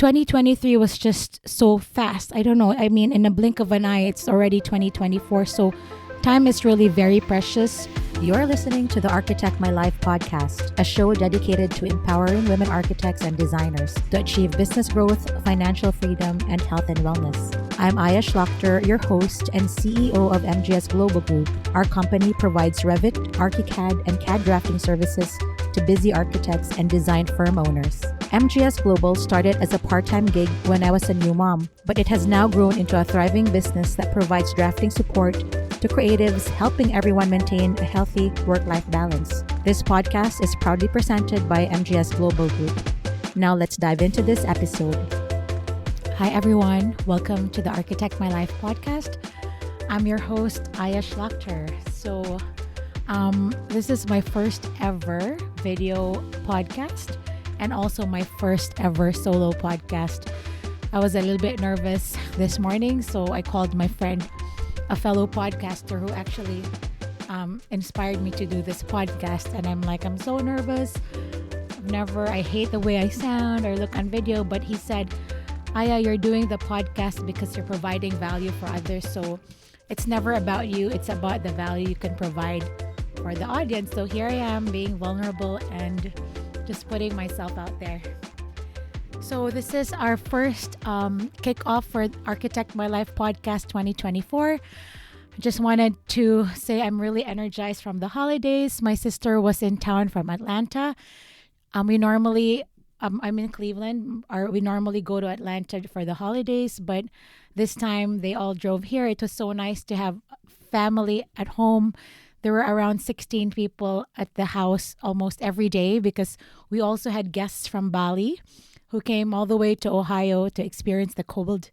2023 was just so fast. I don't know. I mean, in a blink of an eye, it's already 2024. So time is really very precious. You're listening to the Architect My Life podcast, a show dedicated to empowering women architects and designers to achieve business growth, financial freedom, and health and wellness. I'm Aya Shlachter, your host and CEO of MGS Global Group. Our company provides Revit, ArchiCAD, and CAD drafting services to busy architects and design firm owners. MGS Global started as a part-time gig when I was a new mom, but it has now grown into a thriving business that provides drafting support to creatives, helping everyone maintain a healthy work-life balance. This podcast is proudly presented by MGS Global Group. Now let's dive into this episode. Hi, everyone. Welcome to the Architect My Life podcast. I'm your host, Aya Shlachter. So, this is my first ever video podcast and also my first ever solo podcast. I was a little bit nervous this morning, so I called my friend, a fellow podcaster who actually inspired me to do this podcast. And I'm like, I'm so nervous. I hate the way I sound or look on video. But he said, Aya, you're doing the podcast because you're providing value for others. So it's never about you. It's about the value you can provide for the audience. So here I am being vulnerable and just putting myself out there. So this is our first kickoff for Architect My Life podcast 2024. I just wanted to say I'm really energized from the holidays. My sister was in town from Atlanta. I'm in Cleveland. We normally go to Atlanta for the holidays, but this time they all drove here. It was so nice to have family at home. There were around 16 people at the house almost every day because we also had guests from Bali who came all the way to Ohio to experience the cold,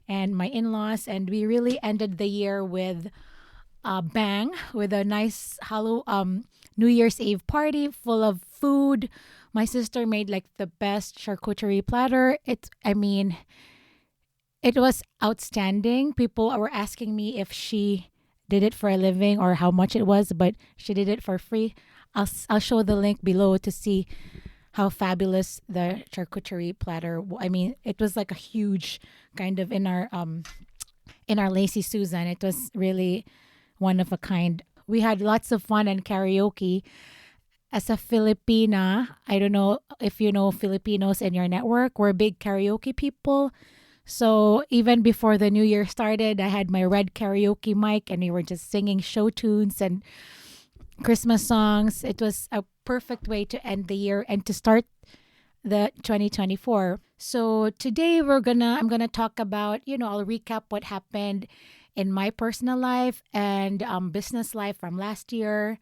and my in-laws. And we really ended the year with a bang, with a nice New Year's Eve party full of food. My sister made like the best charcuterie platter. It was outstanding. People were asking me if she did it for a living or how much it was, but she did it for free. I'll show the link below to see how fabulous the charcuterie platter. It was like a huge kind of in our Lazy Susan. It was really one of a kind. We had lots of fun and karaoke. As a Filipina, I don't know if you know Filipinos in your network. We're big karaoke people. So even before the new year started, I had my red karaoke mic and we were just singing show tunes and Christmas songs. It was a perfect way to end the year and to start the 2024. So today I'm gonna talk about, I'll recap what happened in my personal life and business life from last year.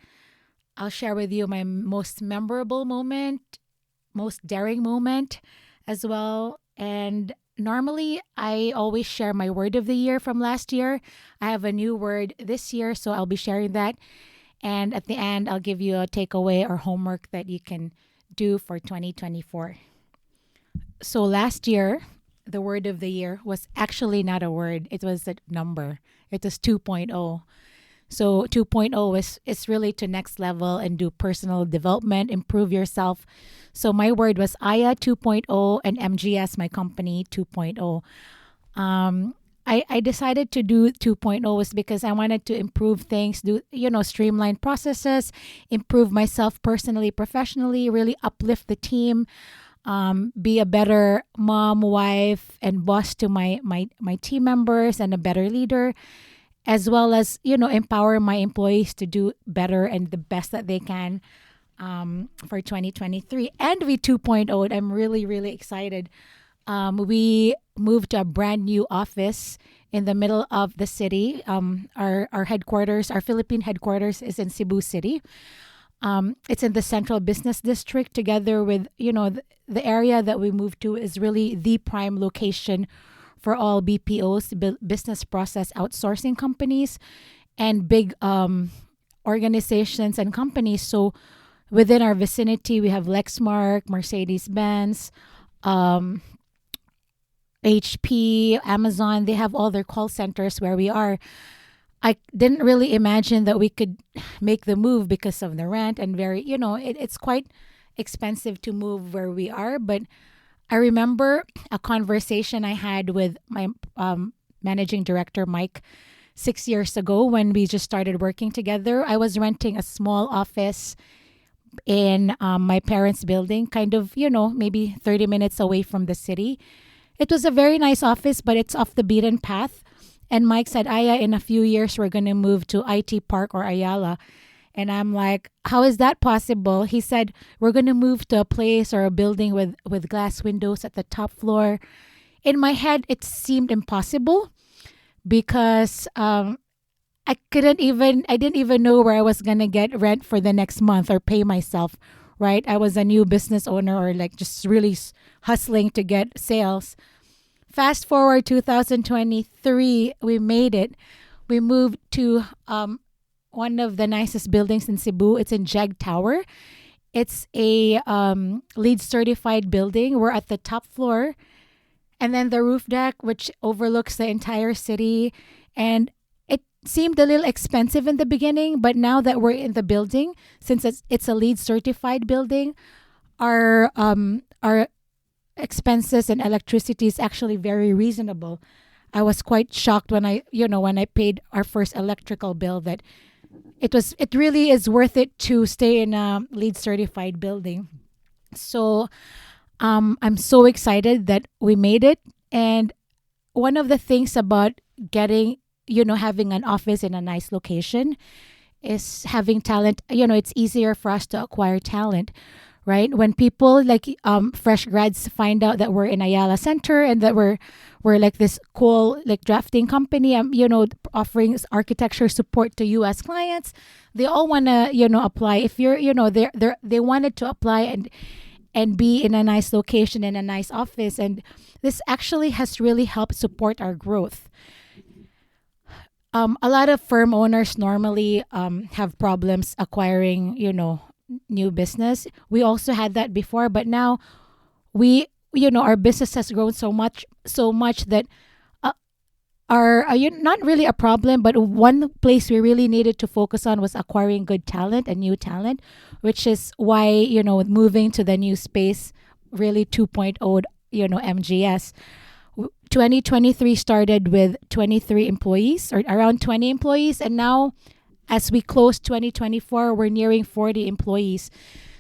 I'll share with you my most memorable moment, most daring moment as well. And normally, I always share my word of the year from last year. I have a new word this year, so I'll be sharing that. And at the end, I'll give you a takeaway or homework that you can do for 2024. So last year, the word of the year was actually not a word. It was a number. It was 2.0. So 2.0 is really to next level and do personal development, improve yourself. So my word was Aya 2.0 and MGS, my company, 2.0. I decided to do 2.0 was because I wanted to improve things, streamline processes, improve myself personally, professionally, really uplift the team, be a better mom, wife, and boss to my team members and a better leader, as well as, empower my employees to do better and the best that they can for 2023. And with 2.0, I'm really, really excited. We moved to a brand new office in the middle of the city. Our headquarters, our Philippine headquarters is in Cebu City. It's in the central business district together with, the area that we moved to is really the prime location for all BPOs, business process outsourcing companies, and big organizations and companies. So within our vicinity, we have Lexmark, Mercedes-Benz, HP, Amazon. They have all their call centers where we are. I didn't really imagine that we could make the move because of the rent and it's quite expensive to move where we are. But I remember a conversation I had with my managing director, Mike, 6 years ago when we just started working together. I was renting a small office in my parents' building, kind of, maybe 30 minutes away from the city. It was a very nice office, but it's off the beaten path. And Mike said, Aya, in a few years, we're going to move to IT Park or Ayala. And I'm like, how is that possible? He said, we're going to move to a place or a building with glass windows at the top floor. In my head, it seemed impossible because I didn't even know where I was going to get rent for the next month or pay myself, right? I was a new business owner or like just really hustling to get sales. Fast forward 2023, we made it. We moved to one of the nicest buildings in Cebu. It's in Jeg Tower. It's a LEED certified building. We're at the top floor. And then the roof deck, which overlooks the entire city. And it seemed a little expensive in the beginning, but now that we're in the building, since it's a LEED certified building, our expenses and electricity is actually very reasonable. I was quite shocked when I paid our first electrical bill that it really is worth it to stay in a LEED certified building. So I'm so excited that we made it. And one of the things about getting, having an office in a nice location is having talent. It's easier for us to acquire talent, right? When people like fresh grads find out that we're in Ayala Center and that we're like this cool like drafting company, offering architecture support to U.S. clients, they all want to, apply. If you're, they wanted to apply and be in a nice location, in a nice office. And this actually has really helped support our growth. A lot of firm owners normally have problems acquiring, new business. We also had that before, but now our business has grown so much that not really a problem, but one place we really needed to focus on was acquiring good talent and new talent, which is why, moving to the new space, really 2.0, MGS. 2023 started with 23 employees or around 20 employees. And now as we close 2024, we're nearing 40 employees.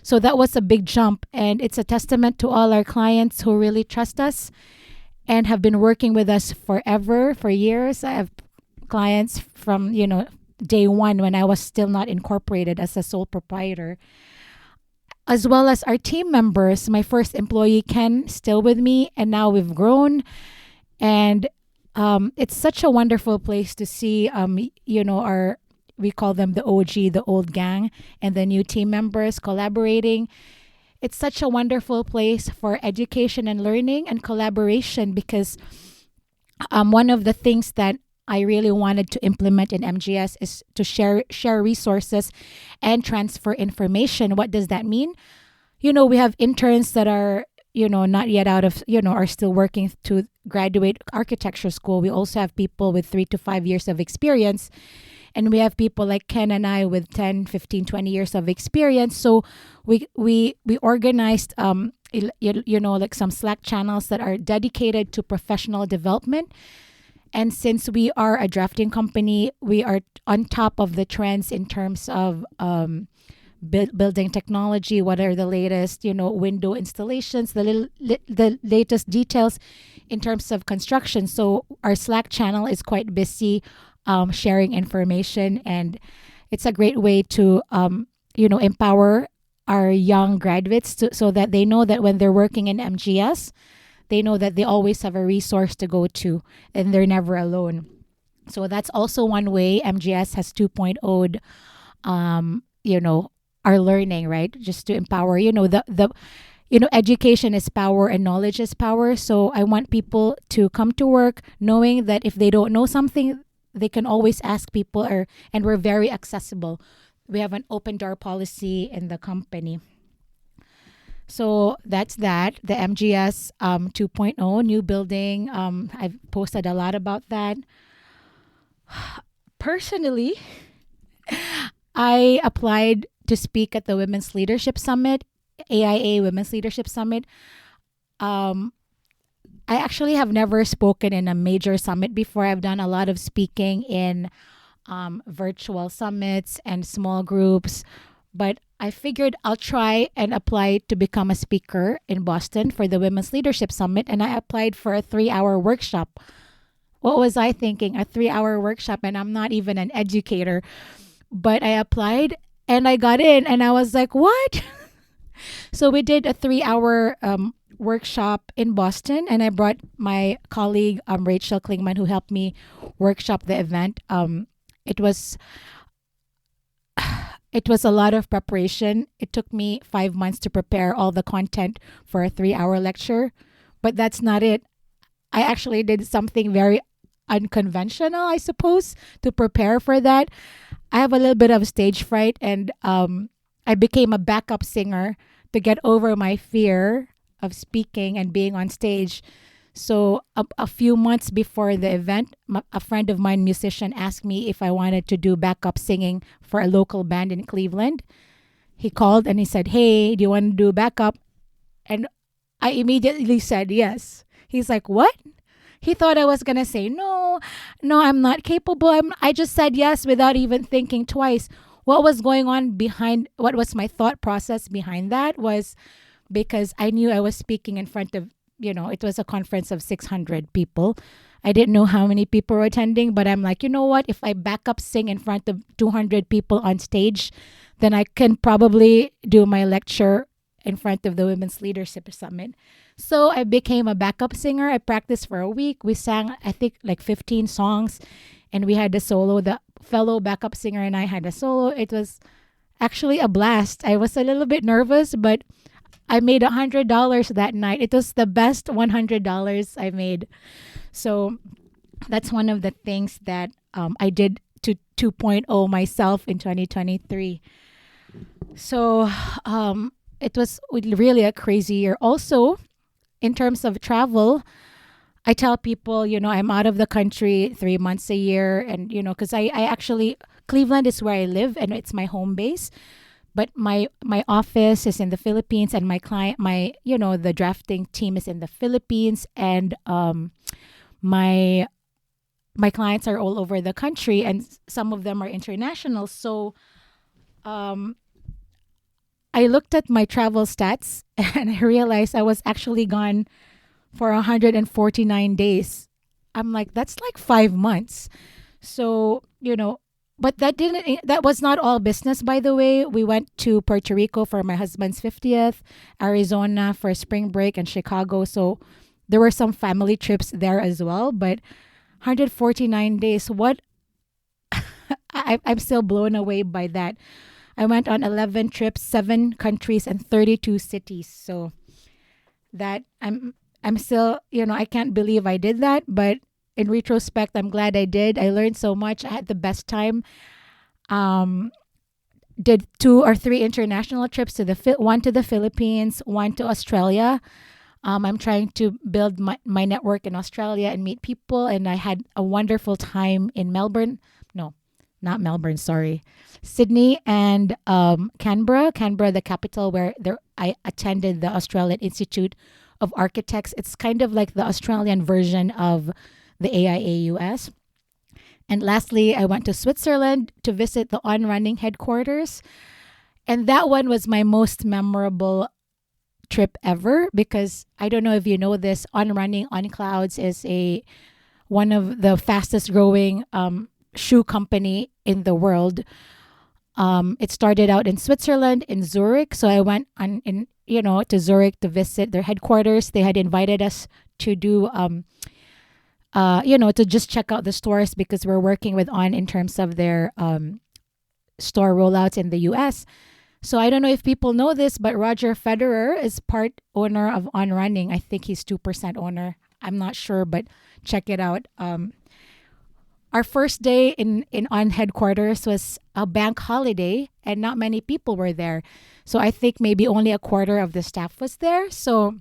So that was a big jump. And it's a testament to all our clients who really trust us and have been working with us forever, for years. I have clients from, day one when I was still not incorporated as a sole proprietor, as well as our team members. My first employee, Ken, still with me, and now we've grown. And it's such a wonderful place to see, we call them the OG, the old gang, and the new team members collaborating. It's such a wonderful place for education and learning and collaboration because one of the things that I really wanted to implement in MGS is to share resources and transfer information. What does that mean? We have interns that are, not yet out of, are still working to graduate architecture school. We also have people with 3 to 5 years of experience. And we have people like Ken and I with 10, 15, 20 years of experience. So we organized, like some Slack channels that are dedicated to professional development. And since we are a drafting company, we are on top of the trends in terms of building technology. What are the latest, window installations, the latest details in terms of construction. So our Slack channel is quite busy sharing information, and it's a great way to empower our young graduates so that they know that when they're working in MGS, they know that they always have a resource to go to and they're never alone. So that's also one way MGS has 2.0'd, our learning, right? Just to empower, education is power and knowledge is power. So I want people to come to work knowing that if they don't know something, they can always ask people, and we're very accessible. We have an open door policy in the company. So that's that. The MGS 2.0 new building. I've posted a lot about that. Personally, I applied to speak at the Women's Leadership Summit, AIA Women's Leadership Summit. Um, I actually have never spoken in a major summit before. I've done a lot of speaking in virtual summits and small groups, but I figured I'll try and apply to become a speaker in Boston for the Women's Leadership Summit. And I applied for a 3 hour workshop. What was I thinking? A 3 hour workshop, and I'm not even an educator, but I applied and I got in, and I was like, what? So we did a 3 hour workshop in Boston, and I brought my colleague Rachel Klingman, who helped me workshop the event. It was it was a lot of preparation. It took me 5 months to prepare all the content for a 3 hour lecture, but that's not it. I actually did something very unconventional, I suppose, to prepare for that. I have a little bit of stage fright, and I became a backup singer to get over my fear of speaking and being on stage. So a few months before the event, a friend of mine, musician, asked me if I wanted to do backup singing for a local band in Cleveland. He called and he said, "Hey, do you want to do backup?" And I immediately said yes. He's like, "What?" He thought I was gonna say no, no, I'm not capable. I just said yes without even thinking twice. What was going on behind? What was my thought process behind that? Was because I knew I was speaking in front of, it was a conference of 600 people. I didn't know how many people were attending, but I'm like, you know what? If I back up sing in front of 200 people on stage, then I can probably do my lecture in front of the Women's Leadership Summit. So I became a backup singer. I practiced for a week. We sang, I think, like 15 songs, and we had a solo. The fellow backup singer and I had a solo. It was actually a blast. I was a little bit nervous, but I made $100 that night. It was the best $100 I made. So that's one of the things that I did to 2.0 myself in 2023. So it was really a crazy year. Also, in terms of travel, I tell people, I'm out of the country 3 months a year. And, because I actually, Cleveland is where I live and it's my home base. But my office is in the Philippines, and my client, the drafting team is in the Philippines, and my clients are all over the country, and some of them are international. So I looked at my travel stats and I realized I was actually gone for 149 days. I'm like, that's like 5 months. So, but that was not all business, by the way. We went to Puerto Rico for my husband's 50th, Arizona for spring break, and Chicago. So there were some family trips there as well. But 149 days, what? I'm still blown away by that. I went on 11 trips, 7 countries, and 32 cities. So that I'm still, I can't believe I did that, but in retrospect, I'm glad I did. I learned so much. I had the best time. Did 2 or 3 international trips one to the Philippines, one to Australia. I'm trying to build my network in Australia and meet people. And I had a wonderful time in Melbourne. No, not Melbourne, sorry. Sydney and Canberra, the capital where I attended the Australian Institute of Architects. It's kind of like the Australian version of the AIAUS. And lastly, I went to Switzerland to visit the On Running headquarters. And that one was my most memorable trip ever, because I don't know if you know this, On Running on Clouds is one of the fastest growing shoe company in the world. It started out in Switzerland, in Zurich. So I went to Zurich to visit their headquarters. They had invited us to do to just check out the stores, because we're working with On in terms of their store rollouts in the US. So I don't know if people know this, but Roger Federer is part owner of On Running. I think he's 2% owner. I'm not sure, but check it out. Our first day in On headquarters was a bank holiday, and not many people were there. So I think maybe only a quarter of the staff was there. So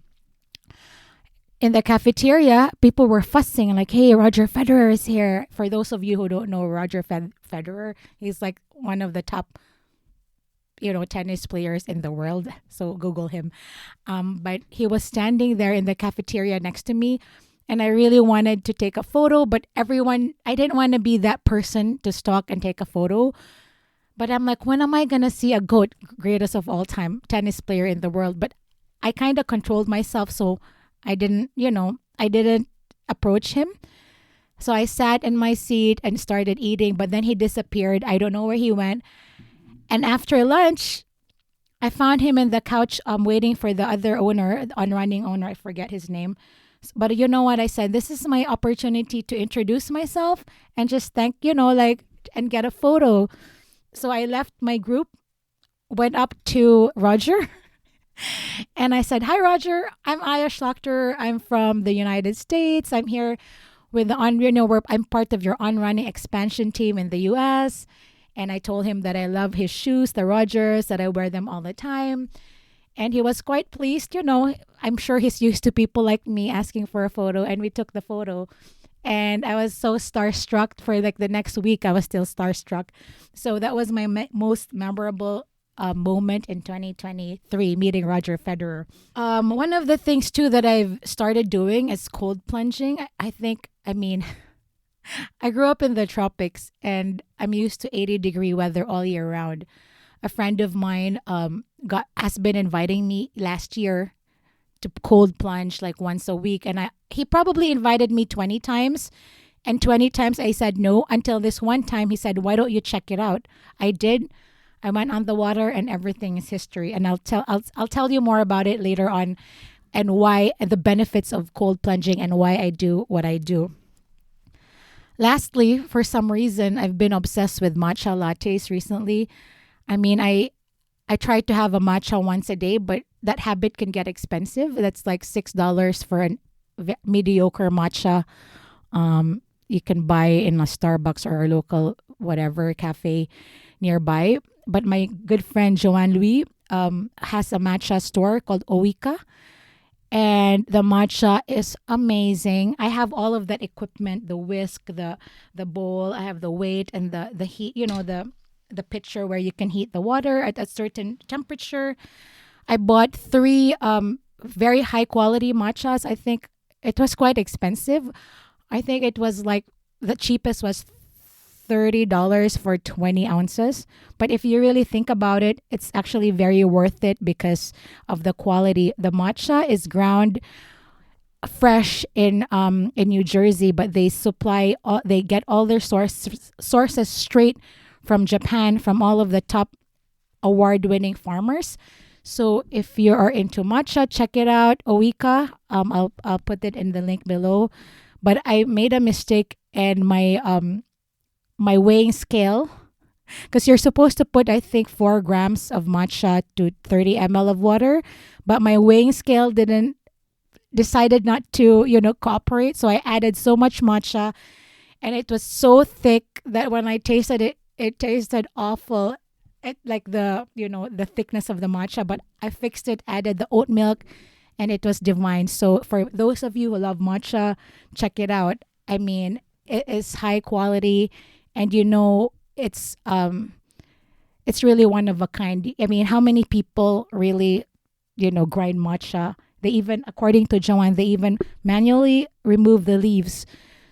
in the cafeteria, people were fussing like, "Hey, Roger Federer is here." For those of you who don't know Roger Federer, he's like one of the top tennis players in the world. So Google him. But he was standing there in the cafeteria next to me, and I really wanted to take a photo, but I didn't want to be that person to stalk and take a photo. But I'm like, when am I gonna see a GOAT, greatest of all time tennis player in the world? But I kind of controlled myself, so I didn't approach him. So I sat in my seat and started eating, but then he disappeared. I don't know where he went. And after lunch, I found him in the couch waiting for the other owner, the unrunning owner. I forget his name. But you know what I said? This is my opportunity to introduce myself and just thank, and get a photo. So I left my group, went up to Roger, and I said, "Hi, Roger. I'm Aya Shlachter. I'm from the United States. I'm here with I'm part of your on-running expansion team in the U.S." And I told him that I love his shoes, the Rogers, that I wear them all the time. And he was quite pleased. I'm sure he's used to people like me asking for a photo. And we took the photo. And I was so starstruck for like the next week. I was still starstruck. So that was my most memorable moment in 2023, meeting Roger Federer. One of the things too that I've started doing is cold plunging. I mean, I grew up in the tropics and I'm used to 80-degree weather all year round. A friend of mine has been inviting me last year to cold plunge like once a week, and he probably invited me 20 times, and 20 times I said no, until this one time he said, "Why don't you check it out?" I did. I went on the water and everything is history, and I'll tell you more about it later on, and why, and the benefits of cold plunging and why I do what I do. Lastly, for some reason, I've been obsessed with matcha lattes recently. I mean, I try to have a matcha once a day, but that habit can get expensive. That's like $6 for a mediocre matcha. You can buy in a Starbucks or a local whatever cafe nearby. But my good friend Joanne Louis has a matcha store called Oika, and the matcha is amazing. I have all of that equipment: the whisk, the bowl. I have the weight and the heat. The pitcher where you can heat the water at a certain temperature. I bought 3 very high quality matchas. I think it was quite expensive. I think it was like the cheapest was $30 for 20 ounces. But if you really think about it, it's actually very worth it because of the quality. The matcha is ground fresh in New Jersey, but they get all their sources straight from Japan, from all of the top award-winning farmers. So if you are into matcha, check it out, Oika. I'll put it in the link below. But I made a mistake, and my weighing scale, because you're supposed to put, I think, 4 grams of matcha to 30 ml of water, but my weighing scale decided not to cooperate. So I added so much matcha, and it was so thick that when I tasted it, it tasted awful. Like the thickness of the matcha, but I fixed it, added the oat milk, and it was divine. So for those of you who love matcha, check it out. I mean, it is high quality, and it's really one of a kind. I mean, how many people really grind matcha? They even, according to Joanne, they even manually remove the leaves.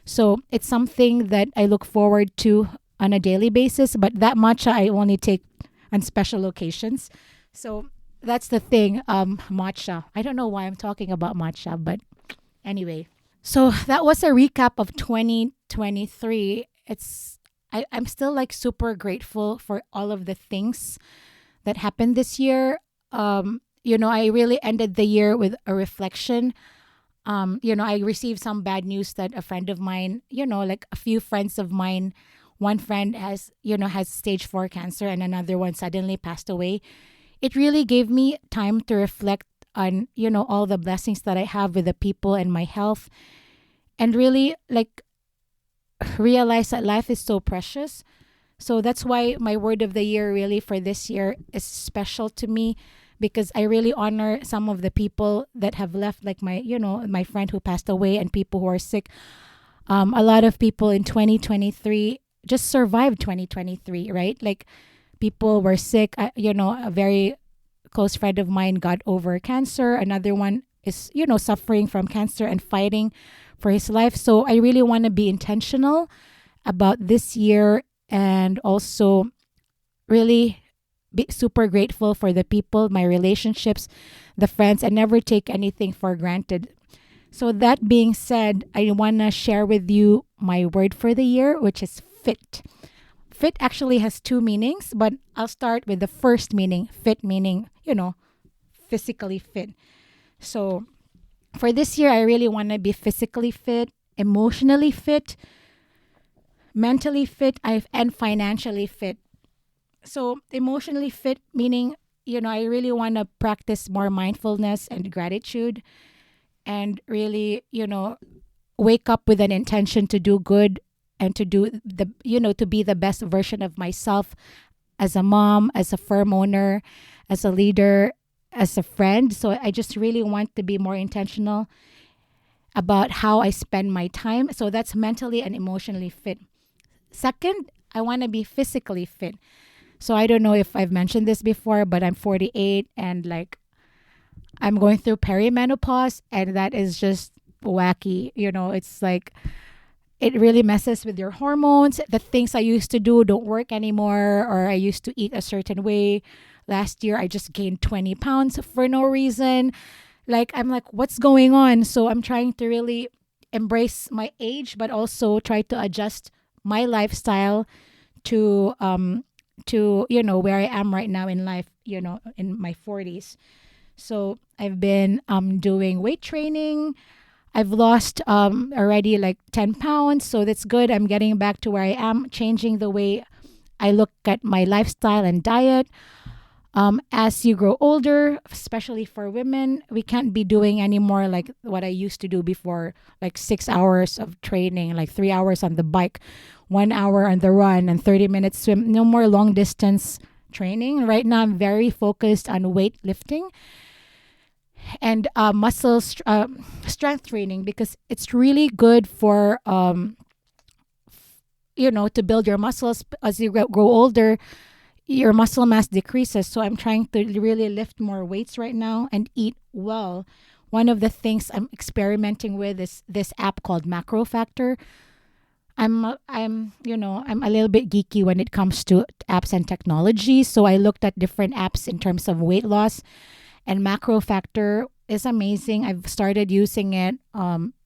So it's something that I look forward to on a daily basis, but that matcha I only take on special occasions. So that's the thing, matcha. I don't know why I'm talking about matcha, but anyway. So that was a recap of 2023. I'm still like super grateful for all of the things that happened this year. I really ended the year with a reflection. I received some bad news that a friend of mine, like a few friends of mine, one friend has stage 4 cancer, and another one suddenly passed away. It really gave me time to reflect on, all the blessings that I have with the people and my health, and really like realize that life is so precious. So that's why my word of the year really for this year is special to me, because I really honor some of the people that have left, like my friend who passed away and people who are sick. A lot of people in 2023 just survived 2023, right? Like People were sick. A very close friend of mine got over cancer. Another one is, suffering from cancer and fighting for his life. So I really want to be intentional about this year, and also really be super grateful for the people, my relationships, the friends, and never take anything for granted. So, that being said, I want to share with you my word for the year, which is fit. Fit actually has two meanings, but I'll start with the first meaning, fit, meaning, physically fit. So, for this year, I really want to be physically fit, emotionally fit, mentally fit, and financially fit. So, emotionally fit, meaning, I really want to practice more mindfulness and gratitude, and really, wake up with an intention to do good, and to do to be the best version of myself as a mom, as a firm owner, as a leader, as a friend. So I just really want to be more intentional about how I spend my time. So that's mentally and emotionally fit. Second, I want to be physically fit. So I don't know if I've mentioned this before, but I'm 48, and like I'm going through perimenopause, and that is just wacky. It's like it really messes with your hormones. The things I used to do don't work anymore, or I used to eat a certain way. Last year, I just gained 20 pounds for no reason. Like, I'm like, what's going on? So I'm trying to really embrace my age, but also try to adjust my lifestyle to where I am right now in life, in my 40s. So I've been doing weight training. I've lost already like 10 pounds, so that's good. I'm getting back to where I am, changing the way I look at my lifestyle and diet. As you grow older, especially for women, we can't be doing anymore like what I used to do before, like 6 hours of training, like 3 hours on the bike, 1 hour on the run, and 30 minutes swim. No more long distance training. Right now, I'm very focused on weightlifting and strength training, because it's really good for to build your muscles. As you grow older, your muscle mass decreases. So I'm trying to really lift more weights right now and eat well. One of the things I'm experimenting with is this app called Macro Factor. I'm a little bit geeky when it comes to apps and technology. So I looked at different apps in terms of weight loss, and Macro Factor is amazing. I've started using it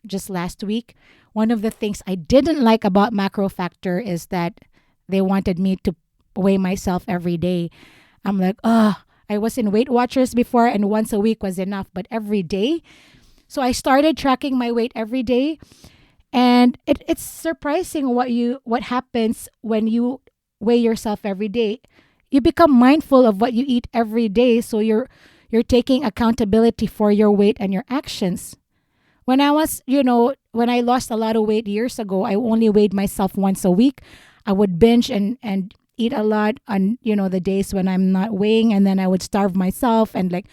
just last week. One of the things I didn't like about Macro Factor is that they wanted me to weigh myself every day. I'm like, I was in Weight Watchers before, and once a week was enough, but every day. So I started tracking my weight every day, and it's surprising what happens when you weigh yourself every day. You become mindful of what you eat every day, so you're taking accountability for your weight and your actions. When I lost a lot of weight years ago, I only weighed myself once a week. I would binge and eat a lot on, the days when I'm not weighing, and then I would starve myself and like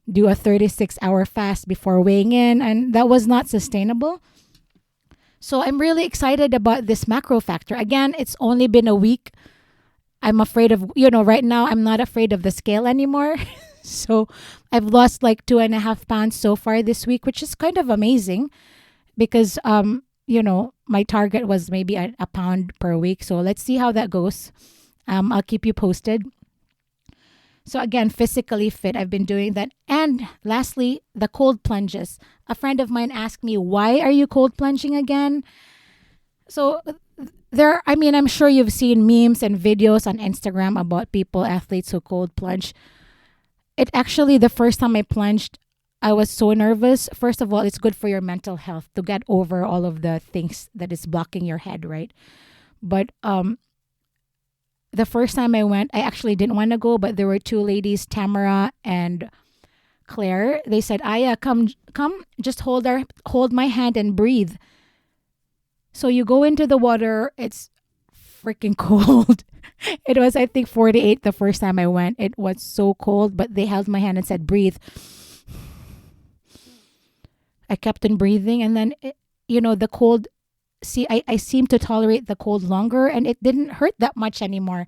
do a 36-hour fast before weighing in, and that was not sustainable. So I'm really excited about this Macro Factor. Again, it's only been a week. I'm afraid of, right now I'm not afraid of the scale anymore. So I've lost like 2.5 pounds so far this week, which is kind of amazing because, my target was maybe a pound per week. So let's see how that goes. I'll keep you posted. So again, physically fit, I've been doing that. And lastly, the cold plunges. A friend of mine asked me, why are you cold plunging again? So I'm sure you've seen memes and videos on Instagram about athletes who cold plunge. It actually, the first time I plunged, I was so nervous. First of all, it's good for your mental health to get over all of the things that is blocking your head, right? But the first time I went, I actually didn't want to go, but there were two ladies, Tamara and Claire. They said, Aya, come, just hold my hand and breathe. So you go into the water, it's freaking cold. It was, I think, 48 the first time I went. It was so cold, but they held my hand and said, breathe. I kept on breathing, and then, the cold, I seem to tolerate the cold longer, and it didn't hurt that much anymore.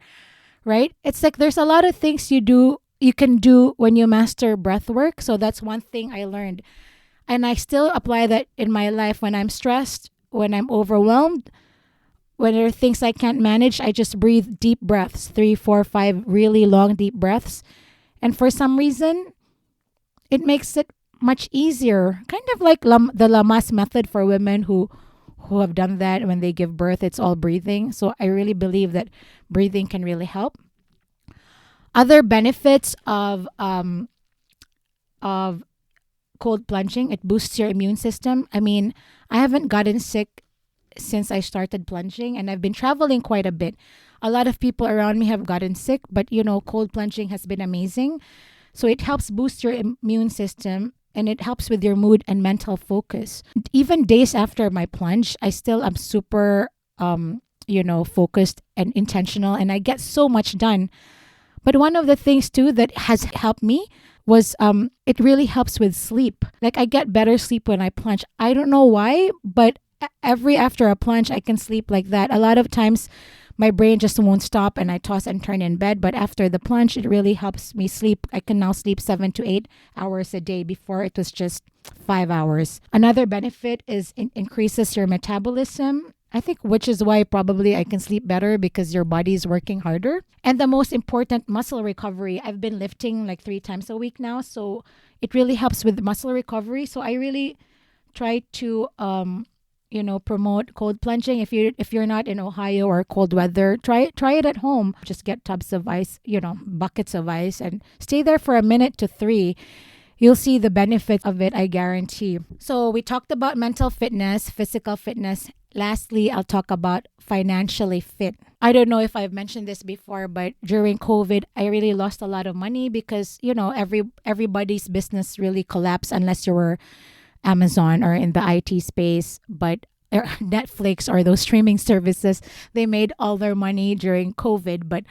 right? It's like there's a lot of things you can do when you master breath work. So that's one thing I learned. And I still apply that in my life when I'm stressed, when I'm overwhelmed, when there are things I can't manage, I just breathe deep breaths, 3, 4, 5 really long deep breaths. And for some reason, it makes it much easier. Kind of like the Lamas method for women who have done that when they give birth. It's all breathing. So I really believe that breathing can really help. Other benefits of cold plunging, it boosts your immune system. I mean, I haven't gotten sick since I started plunging, and I've been traveling quite a bit. A lot of people around me have gotten sick, but cold plunging has been amazing. So it helps boost your immune system, and it helps with your mood and mental focus. Even days after my plunge, I still am super focused and intentional, and I get so much done. But one of the things too that has helped me was it really helps with sleep. Like I get better sleep when I plunge. I don't know why, but every after a plunge I can sleep like that. A lot of times my brain just won't stop and I toss and turn in bed, but after the plunge it really helps me sleep. I can now sleep 7 to 8 hours a day. Before it was just 5 hours. Another benefit is it increases your metabolism. I think which is why probably I can sleep better because your body is working harder. And the most important, muscle recovery. I've been lifting like 3 times a week now, so it really helps with muscle recovery. So I really try to promote cold plunging. If you're not in Ohio or cold weather, try it at home. Just get tubs of ice, buckets of ice, and stay there for a minute to 3. You'll see the benefits of it, I guarantee. So we talked about mental fitness, physical fitness. Lastly, I'll talk about financially fit. I don't know if I've mentioned this before, but during COVID, I really lost a lot of money because, everybody's business really collapsed unless you were Amazon or in the IT space. But Netflix or those streaming services, they made all their money during COVID,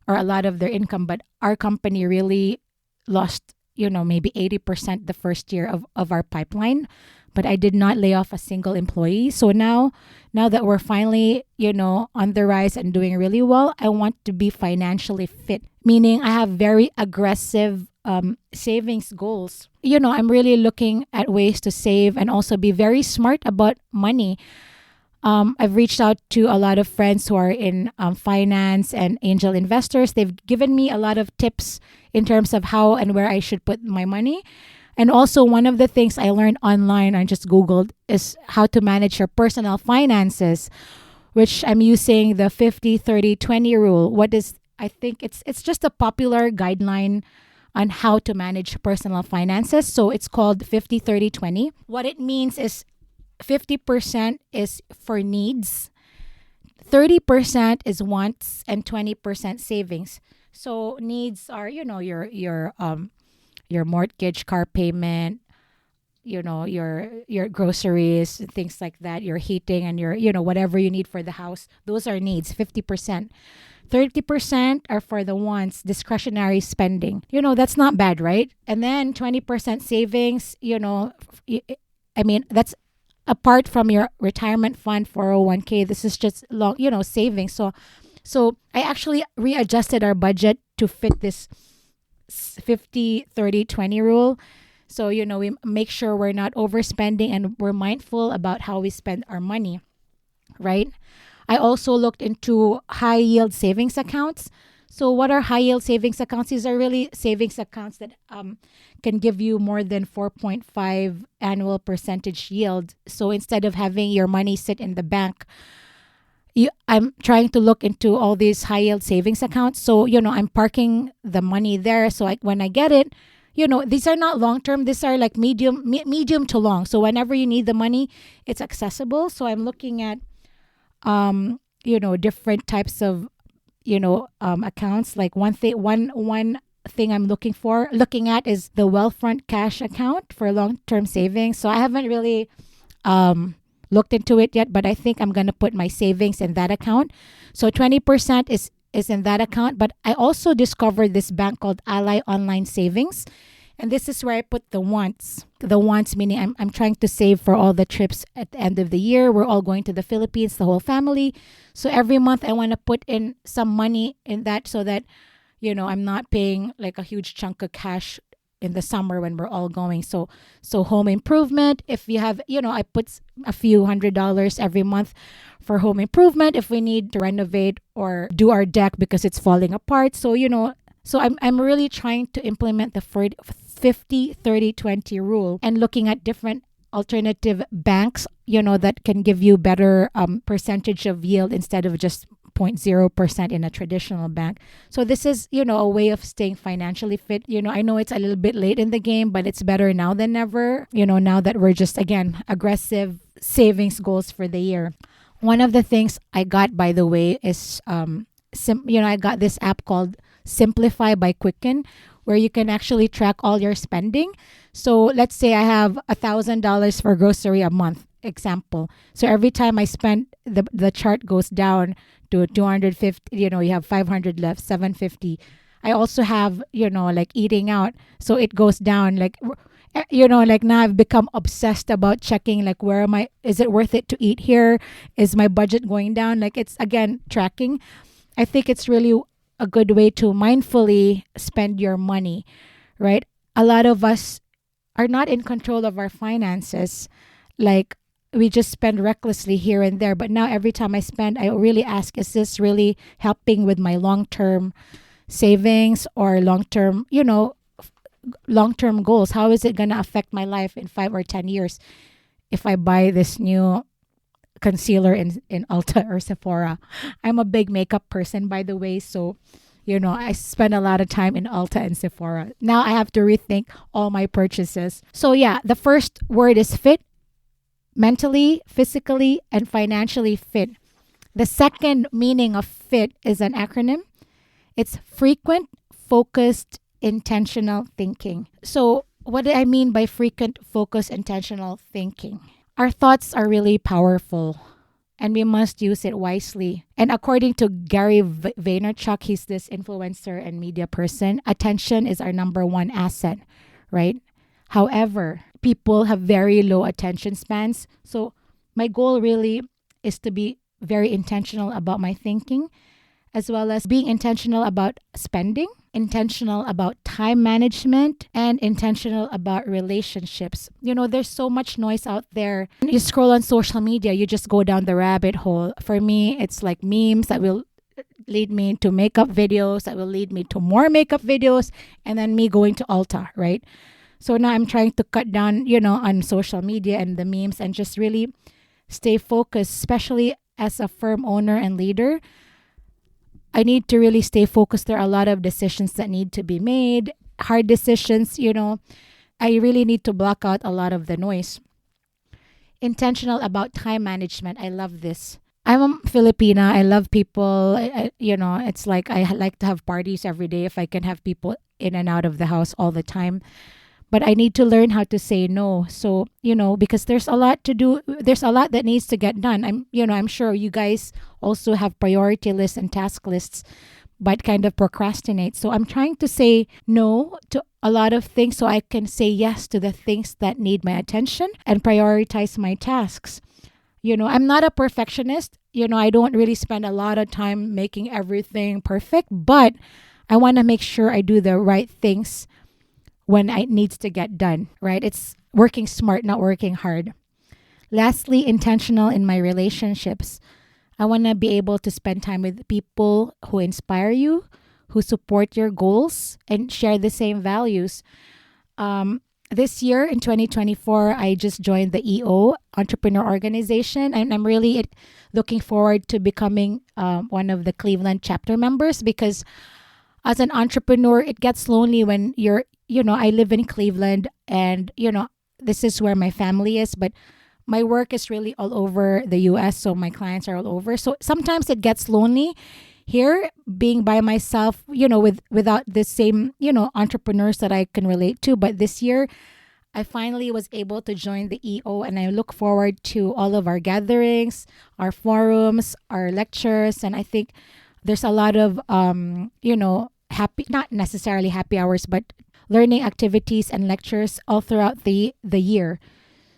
or a lot of their income. But our company really lost maybe 80% the first year of our pipeline. But I did not lay off a single employee. So now that we're finally, on the rise and doing really well, I want to be financially fit, meaning I have very aggressive savings goals. I'm really looking at ways to save and also be very smart about money. I've reached out to a lot of friends who are in finance and angel investors. They've given me a lot of tips in terms of how and where I should put my money. And also one of the things I learned online, I just Googled, is how to manage your personal finances, which I'm using the 50-30-20 rule. I think it's just a popular guideline on how to manage personal finances. So it's called 50-30-20. What it means is 50% is for needs, 30% is wants, and 20% savings. So needs are, your mortgage, car payment, your groceries, things like that, your heating and your, whatever you need for the house. Those are needs, 50%. 30% are for the wants, discretionary spending. That's not bad, right? And then 20% savings, that's apart from your retirement fund, 401k. This is just long, savings. So I actually readjusted our budget to fit this 50-30-20 rule. So, we make sure we're not overspending and we're mindful about how we spend our money, right? I also looked into high yield savings accounts. So what are high yield savings accounts? These are really savings accounts that can give you more than 4.5 annual percentage yield. So instead of having your money sit in the bank, I'm trying to look into all these high yield savings accounts. So, I'm parking the money there. So when I get it, these are not long term. These are like medium to long. So whenever you need the money, it's accessible. So I'm looking at, different types of, accounts. Like one thing I'm looking at is the Wealthfront cash account for long term savings. So I haven't really, looked into it yet, but I think I'm going to put my savings in that account. So 20% is in that account. But I also discovered this bank called Ally Online Savings. And this is where I put the wants. The wants meaning I'm trying to save for all the trips at the end of the year. We're all going to the Philippines, the whole family. So every month I want to put in some money in that so that, I'm not paying like a huge chunk of cash in the summer when we're all going. So home improvement, if you have, I put a few $100s every month for home improvement if we need to renovate or do our deck because it's falling apart. So I'm really trying to implement the 50/30/20 rule and looking at different alternative banks, that can give you better percentage of yield instead of just 0.0% in a traditional bank. So this is, a way of staying financially fit. I know it's a little bit late in the game, but it's better now than never, now that we're just, again, aggressive savings goals for the year. One of the things I got, by the way, is, I got this app called Simplify by Quicken, where you can actually track all your spending. So let's say I have $1,000 for grocery a month, example. So every time I spend, the chart goes down to 250, you have 500 left, 750. I also have, like eating out. So it goes down like now I've become obsessed about checking like where am I, is it worth it to eat here? Is my budget going down? Like it's again tracking. I think it's really a good way to mindfully spend your money, right? A lot of us are not in control of our finances. Like we just spend recklessly here and there. But now every time I spend, I really ask, is this really helping with my long-term savings or long-term goals? How is it going to affect my life in 5 or 10 years if I buy this new concealer in Ulta or Sephora? I'm a big makeup person, by the way, so I spend a lot of time in Ulta and Sephora. Now I have to rethink all my purchases. So yeah, the first word is fit, mentally, physically, and financially fit. The second meaning of fit is an acronym. It's frequent, focused, intentional thinking. So what do I mean by frequent, focused, intentional thinking? Our thoughts are really powerful and we must use it wisely. And according to Gary Vaynerchuk, he's this influencer and media person, attention is our number one asset, right? However, people have very low attention spans. So my goal really is to be very intentional about my thinking, as well as being intentional about spending, intentional about time management, and intentional about relationships. There's so much noise out there. You scroll on social media, you just go down the rabbit hole. For me, it's like memes that will lead me to makeup videos, that will lead me to more makeup videos, and then me going to Ulta, right? So now I'm trying to cut down, on social media and the memes and just really stay focused, especially as a firm owner and leader. I need to really stay focused. There are a lot of decisions that need to be made, hard decisions, I really need to block out a lot of the noise. Intentional about time management. I love this. I'm a Filipina. I love people. It's like I like to have parties every day if I can have people in and out of the house all the time. But I need to learn how to say no. So, because there's a lot to do. There's a lot that needs to get done. I'm sure you guys also have priority lists and task lists, but kind of procrastinate. So I'm trying to say no to a lot of things so I can say yes to the things that need my attention and prioritize my tasks. I'm not a perfectionist. I don't really spend a lot of time making everything perfect, but I want to make sure I do the right things when it needs to get done, right? It's working smart, not working hard. Lastly, intentional in my relationships. I want to be able to spend time with people who inspire you, who support your goals, and share the same values. This year in 2024, I just joined the EO Entrepreneur Organization, and I'm really looking forward to becoming one of the Cleveland chapter members because as an entrepreneur, it gets lonely when I live in Cleveland and, this is where my family is, but my work is really all over the US, so my clients are all over. So sometimes it gets lonely here being by myself, without the same, entrepreneurs that I can relate to. But this year, I finally was able to join the EO and I look forward to all of our gatherings, our forums, our lectures. And I think there's a lot of, happy, not necessarily happy hours, but learning activities and lectures all throughout the year.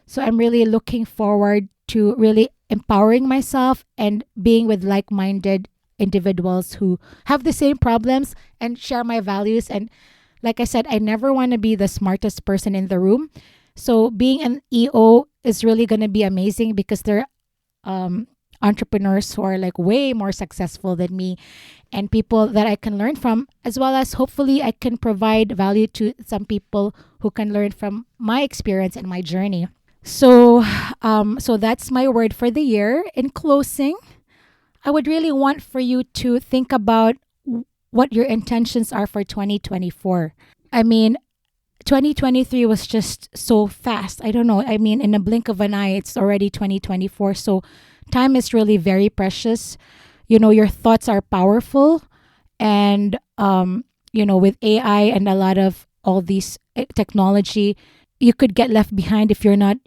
So I'm really looking forward to really empowering myself and being with like-minded individuals who have the same problems and share my values. And like I said, I never want to be the smartest person in the room. So being an EO is really going to be amazing because they're entrepreneurs who are like way more successful than me and people that I can learn from, as well as hopefully I can provide value to some people who can learn from my experience and my journey. So that's my word for the year. In closing, I would really want for you to think about what your intentions are for 2024. I mean, 2023 was just so fast. I don't know. I mean, in a blink of an eye, it's already 2024. So time is really very precious. Your thoughts are powerful. And, with AI and a lot of all these technology, you could get left behind if you're not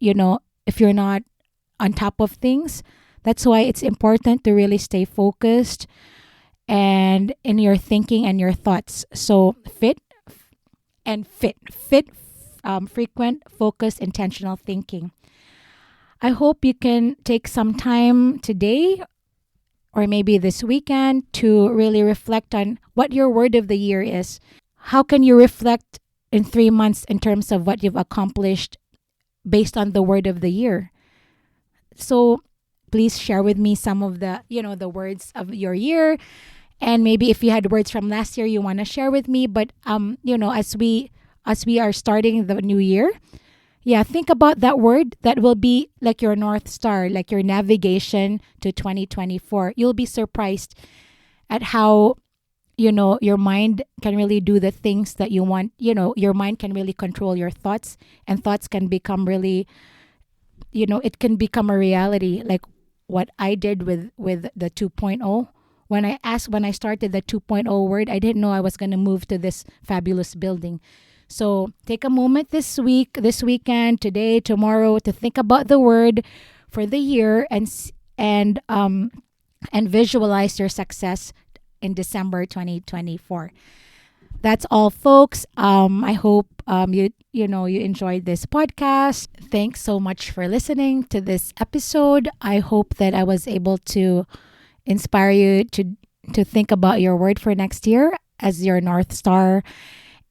on top of things. That's why it's important to really stay focused and in your thinking and your thoughts. So frequent, focused, intentional thinking. I hope you can take some time today or maybe this weekend to really reflect on what your word of the year is. How can you reflect in 3 months in terms of what you've accomplished based on the word of the year? So please share with me some of the words of your year. And maybe if you had words from last year you want to share with me. But as we are starting the new year, yeah, think about that word that will be like your North Star, like your navigation to 2024. You'll be surprised at how, your mind can really do the things that you want. Your mind can really control your thoughts, and thoughts can become really, it can become a reality. Like what I did with the 2.0. When I started the 2.0 word, I didn't know I was going to move to this fabulous building. So take a moment this week, this weekend, today, tomorrow to think about the word for the year and visualize your success in December 2024. That's all, folks. I hope you enjoyed this podcast. Thanks so much for listening to this episode. I hope that I was able to inspire you to think about your word for next year as your North Star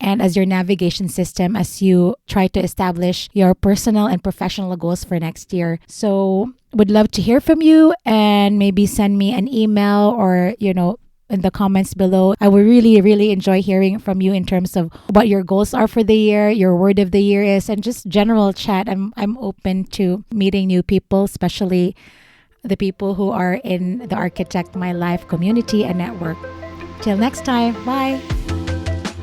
and as your navigation system as you try to establish your personal and professional goals for next year. So would love to hear from you and maybe send me an email or, in the comments below. I would really, really enjoy hearing from you in terms of what your goals are for the year, your word of the year is, and just general chat. I'm open to meeting new people, especially the people who are in the Architect My Life community and network. Till next time, bye.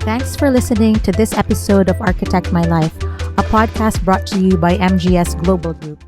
Thanks for listening to this episode of Architect My Life, a podcast brought to you by MGS Global Group.